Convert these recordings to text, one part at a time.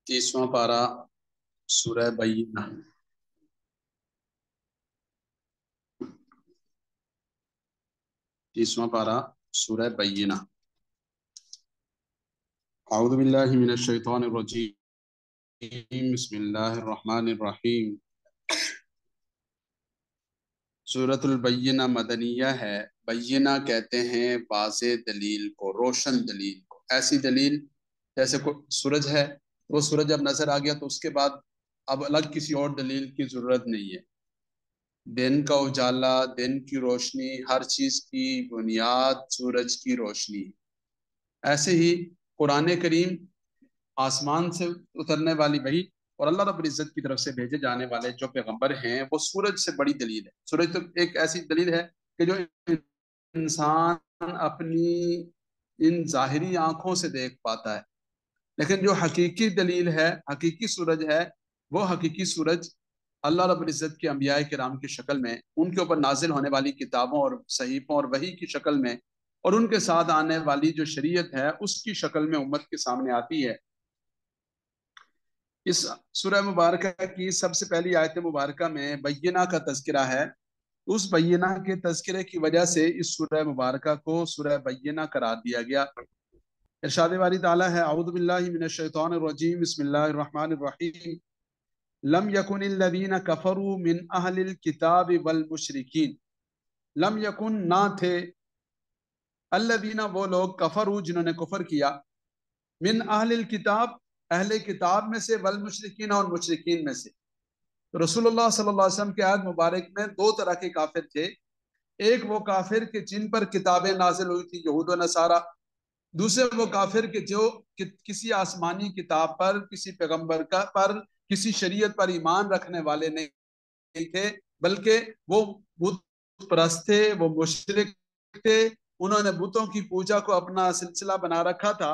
30واں پارہ سورہ بینہ۔ 30واں پارہ سورہ بینہ۔ اعوذ باللہ من الشیطان الرجیم، بسم اللہ الرحمن الرحیم۔ سورۃ البینہ مدنیہ ہے۔ بینہ کہتے ہیں واضح دلیل کو، روشن دلیل کو، ایسی دلیل جیسے کوئی سورج ہے، وہ سورج جب نظر آ گیا تو اس کے بعد اب الگ کسی اور دلیل کی ضرورت نہیں ہے۔ دن کا اجالا، دن کی روشنی، ہر چیز کی بنیاد سورج کی روشنی۔ ایسے ہی قرآن کریم آسمان سے اترنے والی وحی اور اللہ رب العزت کی طرف سے بھیجے جانے والے جو پیغمبر ہیں وہ سورج سے بڑی دلیل ہے۔ سورج تو ایک ایسی دلیل ہے کہ جو انسان اپنی ان ظاہری آنکھوں سے دیکھ پاتا ہے، لیکن جو حقیقی دلیل ہے، حقیقی سورج ہے، وہ حقیقی سورج اللہ رب العزت کے انبیاء کرام کی شکل میں، ان کے اوپر نازل ہونے والی کتابوں اور صحیفوں اور وحی کی شکل میں، اور ان کے ساتھ آنے والی جو شریعت ہے اس کی شکل میں امت کے سامنے آتی ہے۔ اس سورہ مبارکہ کی سب سے پہلی آیت مبارکہ میں بینہ کا تذکرہ ہے۔ اس بینہ کے تذکرے کی وجہ سے اس سورہ مبارکہ کو سورہ بینہ قرار دیا گیا۔ ارشاد باری تعالیٰ ہے، اعوذ باللہ من الشیطان الرجیم، بسم اللہ الرحمن الرحیم۔ لم یکن الذین کفروا من اہل الکتاب والمشرکین، لم یکن نہ تھے، الذین وہ لوگ، کفروا جنہوں نے کفر کیا، من اہل الکتاب اہل کتاب میں سے، والمشرکین اور مشرکین میں سے۔ تو رسول اللہ صلی اللہ علیہ وسلم کے عہد مبارک میں دو طرح کے کافر تھے۔ ایک وہ کافر کہ جن پر کتابیں نازل ہوئی تھی، یہود و نصارہ۔ دوسرے وہ کافر کہ جو کسی آسمانی کتاب پر، کسی پیغمبر پر، کسی شریعت پر ایمان رکھنے والے نہیں تھے، بلکہ وہ بت پرست تھے، وہ مشرک تھے، انہوں نے بتوں کی پوجا کو اپنا سلسلہ بنا رکھا تھا۔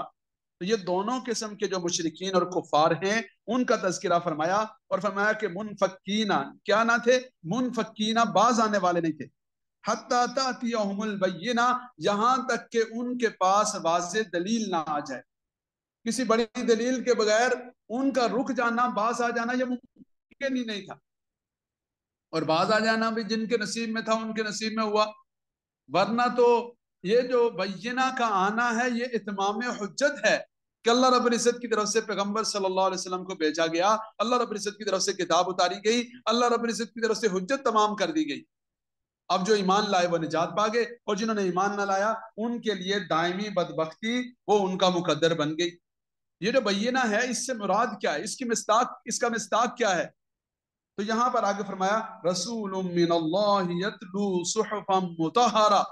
تو یہ دونوں قسم کے جو مشرکین اور کفار ہیں ان کا تذکرہ فرمایا، اور فرمایا کہ منفکین، کیا نہ تھے؟ منفکین، باز آنے والے نہیں تھے، حتی تأتیہم البینہ، یہاں تک کہ ان کے پاس واضح دلیل نہ آ جائے۔ کسی بڑی دلیل کے بغیر ان کا رک جانا، باز آ جانا، یہ ممکن ہی نہیں تھا۔ اور باز آ جانا بھی جن کے نصیب میں تھا ان کے نصیب میں ہوا، ورنہ تو یہ جو بینہ کا آنا ہے یہ اتمام حجت ہے کہ اللہ رب العزت کی طرف سے پیغمبر صلی اللہ علیہ وسلم کو بھیجا گیا، اللہ رب العزت کی طرف سے کتاب اتاری گئی، اللہ رب العزت کی طرف سے حجت تمام کر دی گئی۔ اب جو ایمان لائے وہ نجات پا گئے، اور جنہوں نے ایمان نہ لایا ان کے لیے دائمی بدبختی وہ ان کا مقدر بن گئی۔ یہ جو بینہ ہے اس سے مراد کیا ہے؟ اس کا مصداق کیا ہے؟ تو یہاں پر آگے فرمایا، رسول من اللہ یتلو صحفا مطہرہ،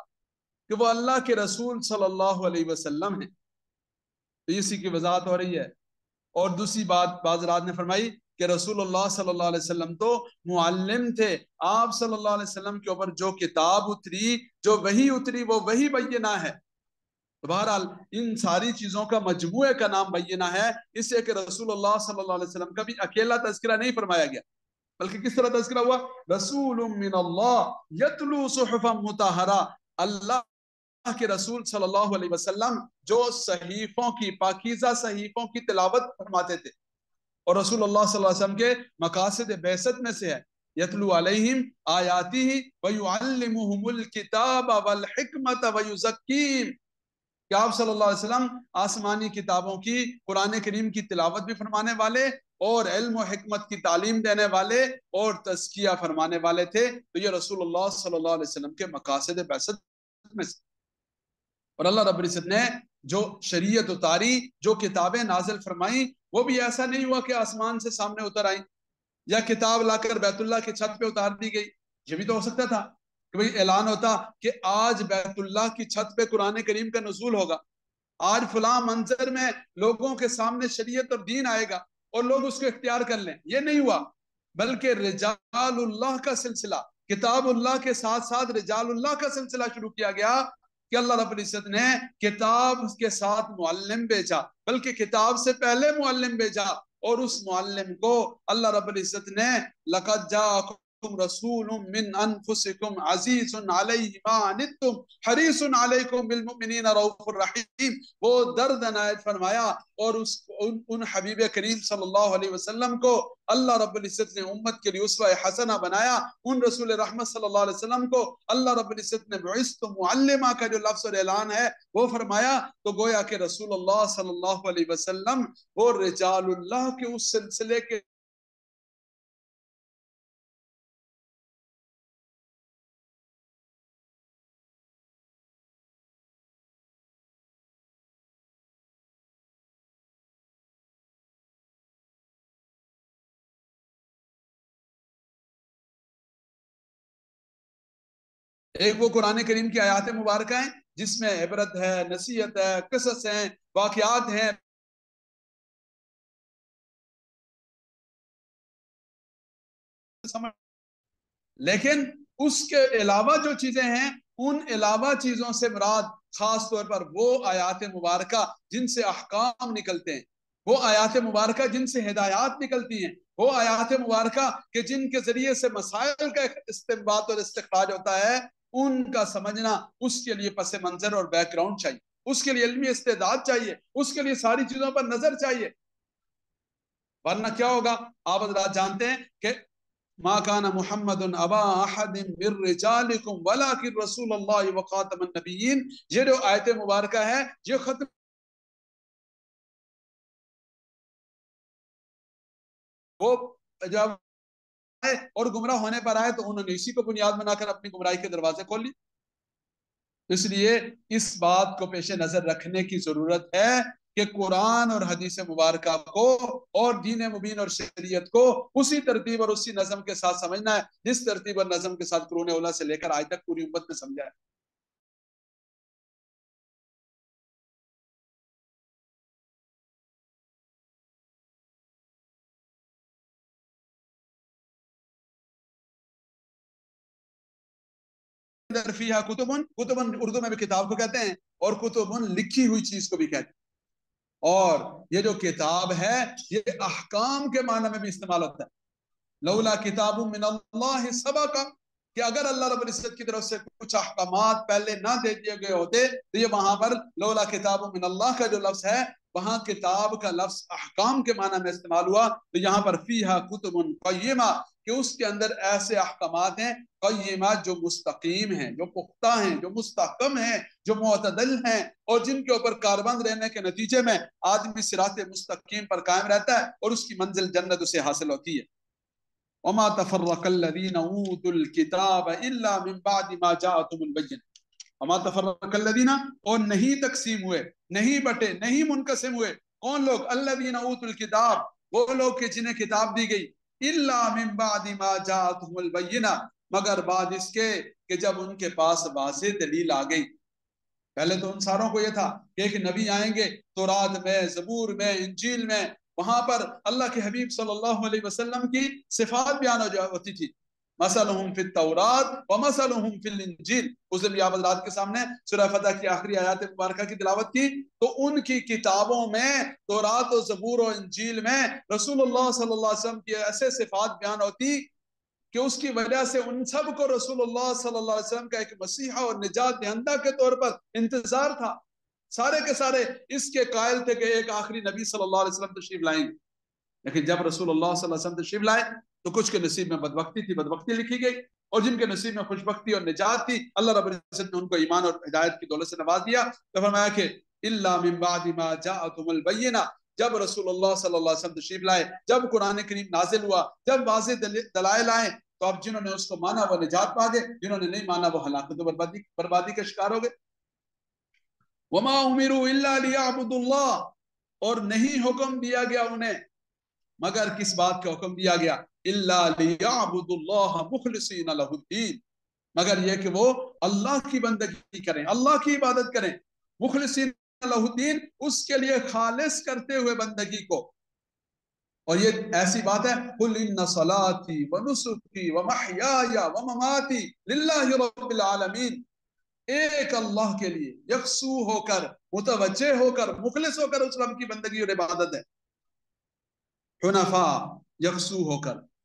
کہ وہ اللہ کے رسول صلی اللہ علیہ وسلم ہیں۔ تو اسی کی وضاحت ہو رہی ہے۔ اور دوسری بات بعض رات نے فرمائی کہ رسول اللہ صلی اللہ علیہ وسلم تو معلم تھے، آپ صلی اللہ علیہ وسلم کے اوپر جو کتاب اتری، جو وحی اتری، وہ وہی بینہ ہے۔ تو بہرحال ان ساری چیزوں کا مجموعے کا نام بینہ ہے، اس سے کہ رسول اللہ صلی اللہ علیہ وسلم کا بھی اکیلا تذکرہ نہیں فرمایا گیا، بلکہ کس طرح تذکرہ ہوا؟ رسول من اللہ یتلو صحفا مطہرہ، اللہ کے رسول صلی اللہ علیہ وسلم جو صحیفوں کی، پاکیزہ صحیفوں کی تلاوت فرماتے تھے، اور رسول اللہ صلی اللہ علیہ وسلم کے مقاصد بعثت میں سے ہے، یتلو علیہم آیاتہ ویعلمہم الکتاب والحکمت ویزکیہم، کہ آپ صلی اللہ علیہ وسلم آسمانی کتابوں کی، قرآن کریم کی تلاوت بھی فرمانے والے، اور علم و حکمت کی تعلیم دینے والے، اور تزکیہ فرمانے والے تھے۔ تو یہ رسول اللہ صلی اللہ علیہ وسلم کے مقاصد بعثت میں سے۔ اور اللہ رب العزت نے جو شریعت اتاری، جو کتابیں نازل فرمائیں، وہ بھی ایسا نہیں ہوا کہ آسمان سے سامنے اتر آئیں، یا کتاب لا کر بیت اللہ کی چھت پہ اتار دی گئی۔ یہ بھی تو ہو سکتا تھا کہ بھئی اعلان ہوتا کہ آج بیت اللہ کی چھت پہ قرآن کریم کا نزول ہوگا، آج فلاں منظر میں لوگوں کے سامنے شریعت اور دین آئے گا، اور لوگ اس کو اختیار کر لیں۔ یہ نہیں ہوا، بلکہ رجال اللہ کا سلسلہ، کتاب اللہ کے ساتھ ساتھ رجال اللہ کا سلسلہ شروع کیا گیا، کہ اللہ رب العزت نے کتاب کے ساتھ معلم بھیجا، بلکہ کتاب سے پہلے معلم بھیجا، اور اس معلم کو اللہ رب العزت نے لَقَدْ جَاءَكُمْ رسول من انفسکم عزیز علیہ ما عنتم حریص علیکم بالمؤمنین رؤوف الرحیم. وہ درد عنایت فرمایا اور ان حبیب کریم صلی اللہ علیہ وسلم کو اللہ رب العزت نے امت کے لیے اسوہ حسنہ بنایا. ان رسول رحمت صلی اللہ علیہ وسلم کو اللہ رب العزت نے بعثت معلمہ کا جو لفظ اور اعلان ہے وہ فرمایا. تو گویا کہ رسول اللہ صلی اللہ علیہ وسلم وہ رجال اللہ کے اس سلسلے کے ایک وہ قرآن کریم کی آیات مبارکہ ہیں جس میں عبرت ہے، نصیحت ہے، قصص ہیں، واقعات ہیں. لیکن اس کے علاوہ جو چیزیں ہیں ان علاوہ چیزوں سے مراد خاص طور پر وہ آیات مبارکہ جن سے احکام نکلتے ہیں، وہ آیات مبارکہ جن سے ہدایات نکلتی ہیں، وہ آیات مبارکہ کہ جن کے ذریعے سے مسائل کا استنباط اور استخراج ہوتا ہے، ان کا سمجھنا اس کے لیے پس منظر اور بیک گراؤنڈ چاہیے، اس کے لیے علمی استعداد چاہیے، اس کے لیے ساری چیزوں پر نظر چاہیے. ورنہ کیا ہوگا؟ آپ حضرات جانتے ہیں کہ ما کان محمد ابا احد من رجالکم ولکن رسول اللہ وخاتم النبیین. یہ جو آیت مبارکہ ہے یہ ختم وہ جب آئے اور گمراہ ہونے پر آئے تو انہوں نے اسی کو بنیاد بنا کر اپنی گمراہی کے دروازے کھول لی. اس لیے اس بات کو پیش نظر رکھنے کی ضرورت ہے کہ قرآن اور حدیث مبارکہ کو اور دین مبین اور شریعت کو اسی ترتیب اور اسی نظم کے ساتھ سمجھنا ہے جس ترتیب اور نظم کے ساتھ قرون اولیٰ سے لے کر آج تک پوری امت نے سمجھا ہے. فیہا کتبن، کتبن اردو میں بھی کتاب کو کہتے ہیں اور کتبن لکھی ہوئی چیز کو بھی کہتے ہیں. اور یہ جو کتاب ہے یہ احکام کے معنی میں بھی استعمال ہوتا ہے. لولا کتاب من اللہ سبق، کہ اگر اللہ رب العزت کی طرف سے کچھ احکامات پہلے نہ دے دیے گئے ہوتے تو یہ وہاں پر لولا کتاب من اللہ کا جو لفظ ہے وہاں کتاب کا لفظ احکام کے معنی میں استعمال ہوا. تو یہاں پر فیہا کتب قیمہ کہ اس کے اندر ایسے احکامات ہیں قیمات جو مستقیم ہیں، جو پختہ ہیں، جو مستحکم ہیں، جو معتدل ہیں اور جن کے اوپر کاربند رہنے کے نتیجے میں آدمی صراط مستقیم پر قائم رہتا ہے اور اس کی منزل جنت اسے حاصل ہوتی ہے. وما تفرق الذين اوتوا الكتاب الا من بعد ما جاءتهم البينة. وما تفرق الذين، اور نہیں تقسیم ہوئے، نہیں بٹے، نہیں منقسم ہوئے کون لوگ؟ الذين اوتوا الكتاب، وہ لوگ کہ جنہیں کتاب دی گئی، الا من بعد ما جاءتهم البينة، مگر بعد اس کے کہ جب ان کے پاس واضح دلیل آ گئی. پہلے تو ان ساروں کو یہ تھا کہ ایک نبی آئیں گے تورات میں، زبور میں، انجیل میں، وہاں پر اللہ کے حبیب صلی اللہ علیہ وسلم کی صفات بیان ہوتی تھی. مثلہم فی التورات ومثلہم فی الانجیل. اس دن بھی آپ حضرات کے سامنے سورہ فتح کی آخری آیات مبارکہ کی تلاوت کی تو ان کی کتابوں میں تورات و زبور و انجیل میں رسول اللہ صلی اللہ علیہ وسلم کی ایسے صفات بیان ہوتی کہ اس کی وجہ سے ان سب کو رسول اللہ صلی اللہ علیہ وسلم کا ایک مسیحا اور نجات دہندہ کے طور پر انتظار تھا. سارے کے سارے اس کے قائل تھے کہ ایک آخری نبی صلی اللہ علیہ وسلم تشریف لائیں گے. لیکن جب رسول اللہ صلی اللہ علیہ وسلم تشریف لائے تو کچھ کے نصیب میں بدبختی تھی، بدبختی لکھی گئی، اور جن کے نصیب میں خوشبختی اور نجات تھی اللہ رب العزت نے ان کو ایمان اور ہدایت کی دولت سے نواز دیا. تو فرمایا کہ الا من بعد ما جاءتهم البینہ، جب رسول اللہ صلی اللہ علیہ وسلم تشریف لائے، جب قرآن کریم نازل ہوا، جب واضح دلائل آئے تو اب جنہوں نے اس کو مانا وہ نجات پا گئے، جنہوں نے نہیں مانا وہ ہلاکت و بربادی کا شکار ہو گئے. وما امروا الا ليعبدوا الله، اور نہیں حکم دیا گیا انہیں مگر کس بات کا حکم دیا گیا؟ الا ليعبدوا الله مخلصين له الدين، مگر یہ کہ وہ اللہ کی بندگی کریں، اللہ کی عبادت کریں، مخلصین له الدین، اس کے لیے خالص کرتے ہوئے بندگی کو. اور یہ ایسی بات ہے قل ان صلاتي ونسكي ومحياي ومماتي لله رب العالمین، ایک اللہ کے لیے یکسو ہو کر، متوجہ ہو کر، مخلص ہو کر اس رب کی بندگی اور عبادت ہے. حنفاء، یکسو ہو کر،